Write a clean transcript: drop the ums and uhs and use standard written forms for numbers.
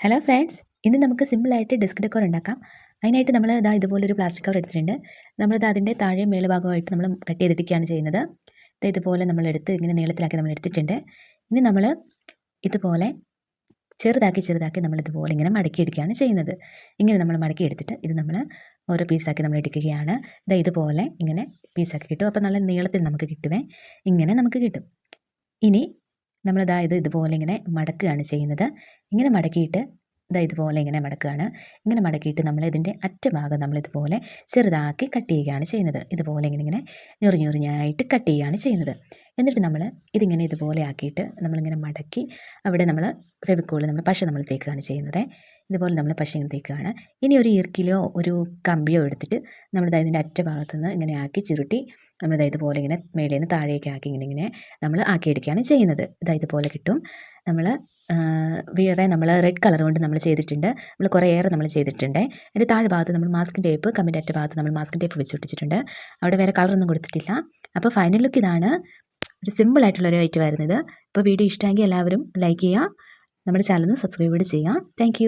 Hello friends, ഇന്ന് നമുക്ക് സിമ്പിളായിട്ട് ഡെസ്ക് ഡെക്കോർ ഉണ്ടാക്കാം. അതിനായിട്ട് നമ്മൾ ഇതുപോലൊരു പ്ലാസ്റ്റിക് കവർ എടുത്തിട്ടുണ്ട്. നമ്മളിത് അതിൻ്റെ താഴെ മേളുഭാഗമായിട്ട് നമ്മൾ കട്ട് ചെയ്തെടുക്കുകയാണ് ചെയ്യുന്നത്. ഇതുപോലെ നമ്മളെടുത്ത് ഇങ്ങനെ നീളത്തിലാക്കി നമ്മൾ എടുത്തിട്ടുണ്ട്. ഇനി നമ്മൾ ഇതുപോലെ ചെറുതാക്കി നമ്മളിതുപോലെ ഇങ്ങനെ മടക്കിയെടുക്കുകയാണ് ചെയ്യുന്നത്. ഇങ്ങനെ നമ്മൾ മടക്കി എടുത്തിട്ട് ഇത് നമ്മൾ ഓരോ പീസാക്കി നമ്മൾ എടുക്കുകയാണ്. ഇതുപോലെ ഇങ്ങനെ പീസാക്കി കിട്ടും. അപ്പോൾ നല്ല നീളത്തിൽ നമുക്ക് കിട്ടുമേ. ഇങ്ങനെ നമുക്ക് കിട്ടും. ഇനി നമ്മൾ ഇതുപോലെ ഇങ്ങനെ മടക്കുകയാണ് ചെയ്യുന്നത്. ഇങ്ങനെ മടക്കിയിട്ട് ഇതുപോലെ ഇങ്ങനെ മടക്കുകയാണ്. ഇങ്ങനെ മടക്കിയിട്ട് നമ്മൾ ഇതിൻ്റെ അറ്റഭാഗം നമ്മളിതുപോലെ ചെറുതാക്കി കട്ട് ചെയ്യുകയാണ് ചെയ്യുന്നത്. ഇതുപോലെ ഇങ്ങനെ ഞൊറിഞ്ഞായിട്ട് കട്ട് ചെയ്യുകയാണ് ചെയ്യുന്നത്. എന്നിട്ട് നമ്മൾ ഇതിങ്ങനെ ഇതുപോലെ ആക്കിയിട്ട് നമ്മളിങ്ങനെ മടക്കി അവിടെ നമ്മൾ ഫെവിക്കോൾ പശ നമ്മൾ തേക്കുകയാണ് ചെയ്യുന്നത്. ഇതുപോലെ നമ്മൾ പശ ഇങ്ങനെ തേക്കുകയാണ്. ഇനി ഒരു ഈർക്കിലോ ഒരു കമ്പിയോ എടുത്തിട്ട് നമ്മൾ ഇതിൻ്റെ അറ്റഭാഗത്ത് നിന്ന് ഇങ്ങനെ ആക്കി ചുരുട്ടി നമ്മൾ ഇതുപോലെ ഇങ്ങനെ മേളിൽ നിന്ന് താഴേക്ക് ആക്കി ഇങ്ങനെ നമ്മൾ ആക്കിയെടുക്കുകയാണ് ചെയ്യുന്നത്. ഇതുപോലെ കിട്ടും. നമ്മൾ നമ്മൾ റെഡ് കളർ കൊണ്ട് നമ്മൾ ചെയ്തിട്ടുണ്ട്. നമ്മൾ കുറേയേറെ നമ്മൾ ചെയ്തിട്ടുണ്ട്. അതിൻ്റെ താഴെ ഭാഗത്ത് നമ്മൾ മാസ്കിൻ ടേപ്പ്, കമ്പിൻ്റെ അറ്റ ഭാഗത്ത് നമ്മൾ മാസ്കിൻ ടേപ്പ് വെച്ച് ഒട്ടിച്ചിട്ടുണ്ട്. അവിടെ വേറെ കളറൊന്നും കൊടുത്തിട്ടില്ല. അപ്പോൾ ഫൈനൽ ലുക്ക് ഇതാണ്. ഒരു സിമ്പിളായിട്ടുള്ളൊരു ഐറ്റം ആയിരുന്നു ഇത്. അപ്പോൾ വീഡിയോ ഇഷ്ടമെങ്കിൽ എല്ലാവരും ലൈക്ക് ചെയ്യുക, നമ്മുടെ ചാനൽ സബ്സ്ക്രൈബ് ചെയ്യുക. താങ്ക്